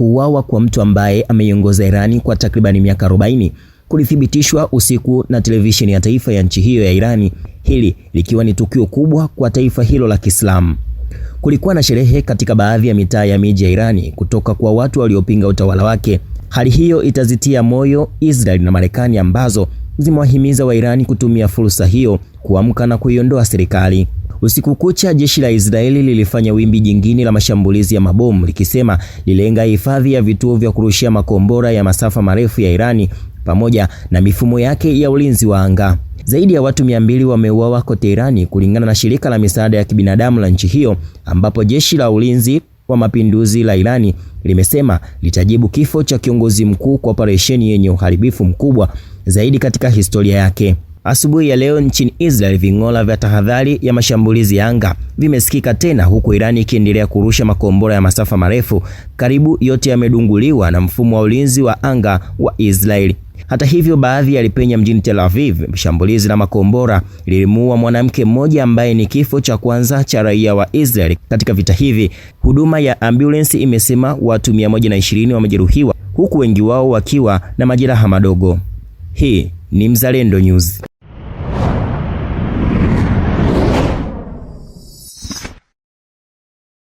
kuuawa kwa mtu ambaye ameiongoza Irani kwa takribani miaka 40 kulithibitishwa usiku na televisheni ya taifa ya nchi hiyo ya Irani, hili likiwa ni tukio kubwa kwa taifa hilo la Kiislamu. Kulikuwa na sherehe katika baadhi ya mitaa ya miji ya Irani kutoka kwa watu waliopinga utawala wake. Hali hiyo itazitia moyo Israel na Marekani ambazo zimewahimiza wa Irani kutumia fursa hiyo kuamka na kuiondoa serikali. Usiku kucha jeshi la Israeli lilifanya wimbi jingine la mashambulizi ya mabomu likisema lilenga hifadhi ya vituo vya kurushia makombora ya masafa marefu ya Irani pamoja na mifumo yake ya ulinzi wa anga. Zaidi ya watu 200 wameuawa kote Irani kulingana na shirika la misaada ya kibinadamu la nchi hiyo, ambapo jeshi la ulinzi wa mapinduzi la Irani limesema litajibu kifo cha kiongozi mkuu kwa operesheni yenye uharibifu mkubwa zaidi katika historia yake. Asubuhi ya leo nchini Israel, ving'ola vya tahadhari ya mashambulizi ya anga vimesikika tena, huku Irani ikiendelea kurusha makombora ya masafa marefu. Karibu yote yamedunguliwa na mfumo wa ulinzi wa anga wa Israel. Hata hivyo, baadhi yalipenya mjini Tel Aviv. Shambulizi la makombora lilimuua mwanamke mmoja ambaye ni kifo cha kwanza cha raia wa Israel katika vita hivi. Huduma ya ambulance imesema watu 120 wamejeruhiwa, huku wengi wao wakiwa na majeraha madogo. Hii ni Mzalendo News.